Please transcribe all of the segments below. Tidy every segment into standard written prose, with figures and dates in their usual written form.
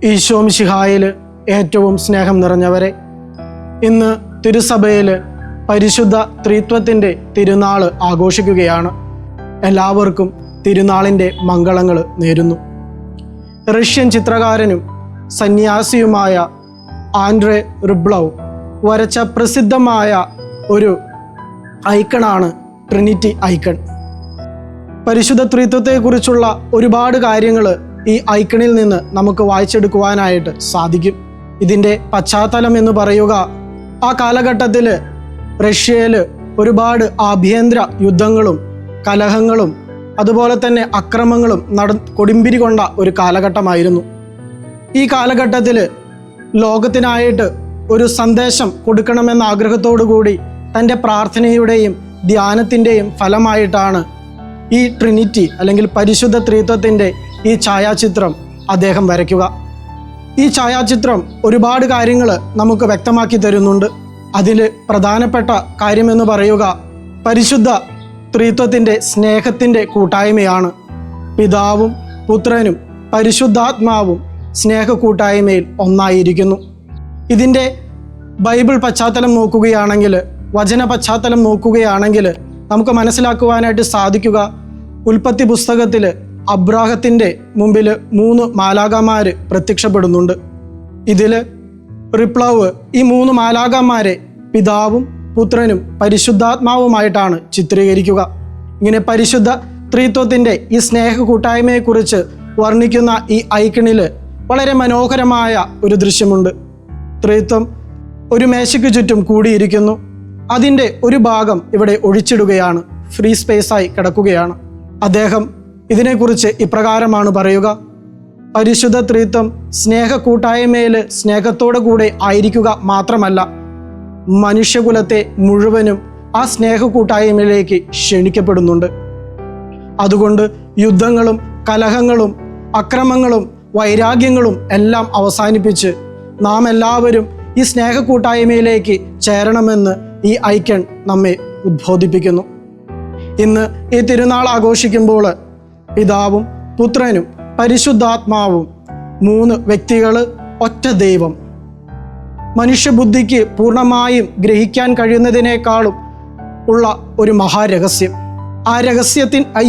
ഈശോ മിശിഹായിൽ ഏറ്റവും സ്നേഹം നിറഞ്ഞവരെ, ഇന്ന് തിരുസഭയിൽ പരിശുദ്ധ ത്രിത്വത്തിൻ്റെ തിരുനാൾ ആഘോഷിക്കുകയാണ്. എല്ലാവർക്കും തിരുനാളിൻ്റെ മംഗളങ്ങൾ നേരുന്നു. റഷ്യൻ ചിത്രകാരനും സന്യാസിയുമായ ആൻഡ്രേ റിബ്ലവ് വരച്ച പ്രസിദ്ധമായ ഒരു ഐക്കണാണ് ട്രിനിറ്റി ഐക്കൺ. പരിശുദ്ധ ത്രിത്വത്തെക്കുറിച്ചുള്ള ഒരുപാട് കാര്യങ്ങൾ ഈ ഐക്കണിൽ നിന്ന് നമുക്ക് വായിച്ചെടുക്കുവാനായിട്ട് സാധിക്കും. ഇതിൻ്റെ പശ്ചാത്തലം എന്ന് പറയുക, ആ കാലഘട്ടത്തിൽ റഷ്യയിൽ ഒരുപാട് ആഭ്യന്തര യുദ്ധങ്ങളും കലഹങ്ങളും അതുപോലെ തന്നെ അക്രമങ്ങളും കൊടുമ്പിരി കൊണ്ട ഒരു കാലഘട്ടമായിരുന്നു. ഈ കാലഘട്ടത്തിൽ ലോകത്തിനായിട്ട് ഒരു സന്ദേശം കൊടുക്കണമെന്ന ആഗ്രഹത്തോടു കൂടി തൻ്റെ പ്രാർത്ഥനയുടെയും ധ്യാനത്തിൻ്റെയും ഫലമായിട്ടാണ് ഈ ട്രിനിറ്റി അല്ലെങ്കിൽ പരിശുദ്ധ ത്രിത്വത്തിൻ്റെ ഈ ഛായാചിത്രം അദ്ദേഹം വരയ്ക്കുക. ഈ ഛായാചിത്രം ഒരുപാട് കാര്യങ്ങൾ നമുക്ക് വ്യക്തമാക്കി തരുന്നുണ്ട്. അതിൽ പ്രധാനപ്പെട്ട കാര്യമെന്ന് പറയുക, പരിശുദ്ധ ത്രിത്വത്തിൻ്റെ സ്നേഹത്തിൻ്റെ കൂട്ടായ്മയാണ്. പിതാവും പുത്രനും പരിശുദ്ധാത്മാവും സ്നേഹ കൂട്ടായ്മയിൽ ഒന്നായിരിക്കുന്നു. ഇതിൻ്റെ ബൈബിൾ പശ്ചാത്തലം നോക്കുകയാണെങ്കിൽ, വചന പശ്ചാത്തലം നോക്കുകയാണെങ്കിൽ നമുക്ക് മനസ്സിലാക്കുവാനായിട്ട് സാധിക്കുക, ഉൽപ്പത്തി പുസ്തകത്തിൽ അബ്രാഹത്തിൻ്റെ മുമ്പിൽ 3 മാലാഖമാർ പ്രത്യക്ഷപ്പെടുന്നുണ്ട്. ഇതിൽ റിപ്ലവ് ഈ 3 മാലാഖമാരെ പിതാവും പുത്രനും പരിശുദ്ധാത്മാവുമായിട്ടാണ് ചിത്രീകരിക്കുക. ഇങ്ങനെ പരിശുദ്ധ ത്രിത്വത്തിൻ്റെ ഈ സ്നേഹ കൂട്ടായ്മയെക്കുറിച്ച് വർണ്ണിക്കുന്ന ഈ ഐക്കണിൽ വളരെ മനോഹരമായ ഒരു ദൃശ്യമുണ്ട്. ത്രിത്വം ഒരു മേശയ്ക്ക് ചുറ്റും കൂടിയിരിക്കുന്നു. അതിൻ്റെ ഒരു ഭാഗം ഇവിടെ ഒഴിച്ചിടുകയാണ്, ഫ്രീ സ്പേസായി കിടക്കുകയാണ്. അദ്ദേഹം ഇതിനെക്കുറിച്ച് ഇപ്രകാരമാണ് പറയുക: പരിശുദ്ധ ത്രിത്വം സ്നേഹ കൂട്ടായ്മയിൽ സ്നേഹത്തോടു കൂടെ ആയിരിക്കുക മാത്രമല്ല, മനുഷ്യകുലത്തെ മുഴുവനും ആ സ്നേഹ കൂട്ടായ്മയിലേക്ക് ക്ഷണിക്കപ്പെടുന്നുണ്ട്. അതുകൊണ്ട് യുദ്ധങ്ങളും കലഹങ്ങളും അക്രമങ്ങളും വൈരാഗ്യങ്ങളും എല്ലാം അവസാനിപ്പിച്ച് നാം എല്ലാവരും ഈ സ്നേഹ കൂട്ടായ്മയിലേക്ക് ചേരണമെന്ന് ഈ ഐക്കൺ നമ്മെ ഉദ്ബോധിപ്പിക്കുന്നു. ഇന്ന് ഈ തിരുനാൾ ആഘോഷിക്കുമ്പോൾ പിതാവും പുത്രനും പരിശുദ്ധാത്മാവും 3 വ്യക്തികൾ, ഒറ്റ ദൈവം, മനുഷ്യബുദ്ധിക്ക് പൂർണ്ണമായും ഗ്രഹിക്കാൻ കഴിയുന്നതിനേക്കാളും ഉള്ള ഒരു മഹാരഹസ്യം.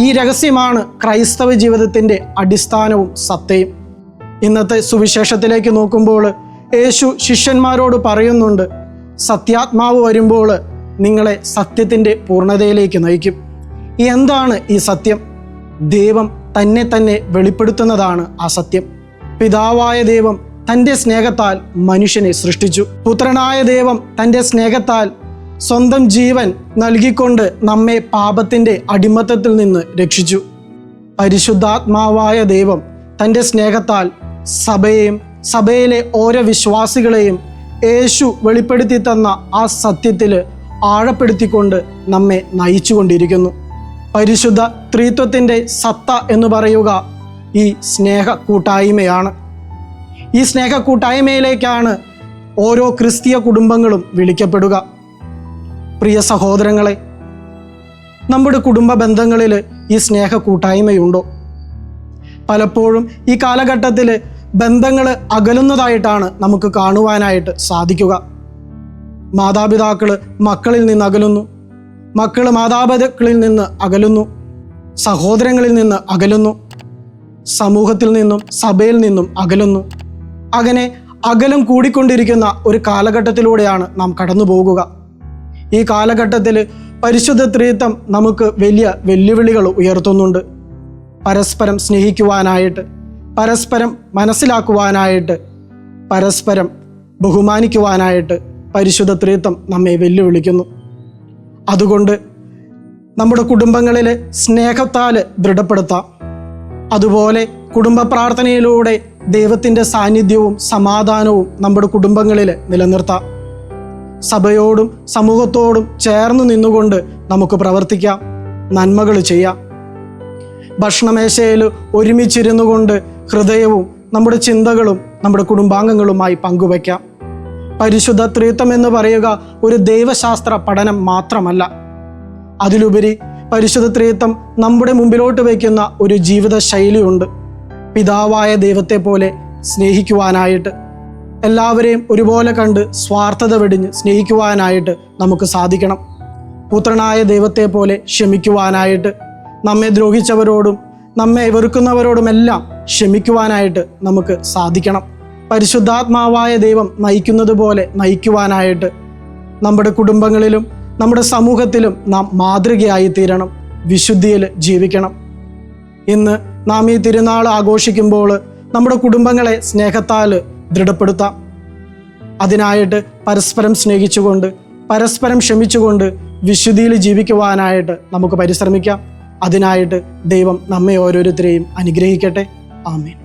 ഈ രഹസ്യമാണ് ക്രൈസ്തവ ജീവിതത്തിൻ്റെ അടിസ്ഥാനവും സത്തയും. ഇന്നത്തെ സുവിശേഷത്തിലേക്ക് നോക്കുമ്പോൾ യേശു ശിഷ്യന്മാരോട് പറയുന്നുണ്ട്, സത്യാത്മാവ് വരുമ്പോൾ നിങ്ങളെ സത്യത്തിൻ്റെ പൂർണ്ണതയിലേക്ക് നയിക്കും. എന്താണ് ഈ സത്യം? ദൈവം തന്നെ വെളിപ്പെടുത്തുന്നതാണ് ആ സത്യം. പിതാവായ ദൈവം തൻ്റെ സ്നേഹത്താൽ മനുഷ്യനെ സൃഷ്ടിച്ചു. പുത്രനായ ദൈവം തൻ്റെ സ്നേഹത്താൽ സ്വന്തം ജീവൻ നൽകിക്കൊണ്ട് നമ്മെ പാപത്തിൻ്റെ അടിമത്തത്തിൽ നിന്ന് രക്ഷിച്ചു. പരിശുദ്ധാത്മാവായ ദൈവം തൻ്റെ സ്നേഹത്താൽ സഭയെയും സഭയിലെ ഓരോ വിശ്വാസികളെയും യേശു വെളിപ്പെടുത്തി തന്ന ആ സത്യത്തിൽ ആഴപ്പെടുത്തിക്കൊണ്ട് നമ്മെ നയിച്ചുകൊണ്ടിരിക്കുന്നു. പരിശുദ്ധ ത്രിത്വത്തിൻ്റെ സത്ത എന്ന് പറയുക ഈ സ്നേഹ കൂട്ടായ്മയാണ്. ഈ സ്നേഹ കൂട്ടായ്മയിലേക്കാണ് ഓരോ ക്രിസ്തീയ കുടുംബങ്ങളും വിളിക്കപ്പെടുക. പ്രിയ സഹോദരങ്ങളെ, നമ്മുടെ കുടുംബ ബന്ധങ്ങളിൽ ഈ സ്നേഹ കൂട്ടായ്മയുണ്ടോ? പലപ്പോഴും ഈ കാലഘട്ടത്തിൽ ബന്ധങ്ങൾ അകലുന്നതായിട്ടാണ് നമുക്ക് കാണുവാനായിട്ട് സാധിക്കുക. മാതാപിതാക്കൾ മക്കളിൽ നിന്ന് അകലുന്നു, മക്കൾ മാതാപിതാക്കളിൽ നിന്ന് അകലുന്നു, സഹോദരങ്ങളിൽ നിന്ന് അകലുന്നു, സമൂഹത്തിൽ നിന്നും സഭയിൽ നിന്നും അകലുന്നു. അങ്ങനെ അകലം കൂടിക്കൊണ്ടിരിക്കുന്ന ഒരു കാലഘട്ടത്തിലൂടെയാണ് നാം കടന്നു പോകുക. ഈ കാലഘട്ടത്തിൽ പരിശുദ്ധ ത്രിത്വം നമുക്ക് വലിയ വെല്ലുവിളികൾ ഉയർത്തുന്നുണ്ട്. പരസ്പരം സ്നേഹിക്കുവാനായിട്ട്, പരസ്പരം മനസ്സിലാക്കുവാനായിട്ട്, പരസ്പരം ബഹുമാനിക്കുവാനായിട്ട് പരിശുദ്ധ ത്രിത്വം നമ്മെ വെല്ലുവിളിക്കുന്നു. അതുകൊണ്ട് നമ്മുടെ കുടുംബങ്ങളിലെ സ്നേഹത്താൽ ദൃഢപ്പെടുത്താം. അതുപോലെ കുടുംബ പ്രാർത്ഥനയിലൂടെ ദൈവത്തിൻ്റെ സാന്നിധ്യവും സമാധാനവും നമ്മുടെ കുടുംബങ്ങളിൽ നിലനിർത്താം. സഭയോടും സമൂഹത്തോടും ചേർന്ന് നിന്നുകൊണ്ട് നമുക്ക് പ്രവർത്തിക്കാം, നന്മകൾ ചെയ്യാം. ഭക്ഷണമേശയിൽ ഒരുമിച്ചിരുന്നു കൊണ്ട് ഹൃദയവും നമ്മുടെ ചിന്തകളും നമ്മുടെ കുടുംബാംഗങ്ങളുമായി പങ്കുവയ്ക്കാം. പരിശുദ്ധ ത്രിത്വം എന്ന് പറയുക ഒരു ദൈവശാസ്ത്ര പഠനം മാത്രമല്ല, അതിലുപരി പരിശുദ്ധ ത്രിത്വം നമ്മുടെ മുമ്പിലോട്ട് വയ്ക്കുന്ന ഒരു ജീവിത ശൈലിയുണ്ട്. പിതാവായ ദൈവത്തെ പോലെ സ്നേഹിക്കുവാനായിട്ട്, എല്ലാവരെയും ഒരുപോലെ കണ്ട് സ്വാർത്ഥത വെടിഞ്ഞ് സ്നേഹിക്കുവാനായിട്ട് നമുക്ക് സാധിക്കണം. പുത്രനായ ദൈവത്തെ പോലെ ക്ഷമിക്കുവാനായിട്ട്, നമ്മെ ദ്രോഹിച്ചവരോടും നമ്മെ വെറുക്കുന്നവരോടുമെല്ലാം ക്ഷമിക്കുവാനായിട്ട് നമുക്ക് സാധിക്കണം. പരിശുദ്ധാത്മാവായ ദൈവം നയിക്കുന്നത് പോലെ നയിക്കുവാനായിട്ട് നമ്മുടെ കുടുംബങ്ങളിലും നമ്മുടെ സമൂഹത്തിലും നാം മാതൃകയായി തീരണം, വിശുദ്ധിയിൽ ജീവിക്കണം. ഇന്ന് നാം ഈ തിരുനാൾ ആഘോഷിക്കുമ്പോൾ നമ്മുടെ കുടുംബങ്ങളെ സ്നേഹത്താൽ ദൃഢപ്പെടുത്താം. അതിനായിട്ട് പരസ്പരം സ്നേഹിച്ചുകൊണ്ട്, പരസ്പരം ക്ഷമിച്ചുകൊണ്ട് വിശുദ്ധിയിൽ ജീവിക്കുവാനായിട്ട് നമുക്ക് പരിശ്രമിക്കാം. അതിനായിട്ട് ദൈവം നമ്മെ ഓരോരുത്തരെയും അനുഗ്രഹിക്കട്ടെ. ആമേൻ.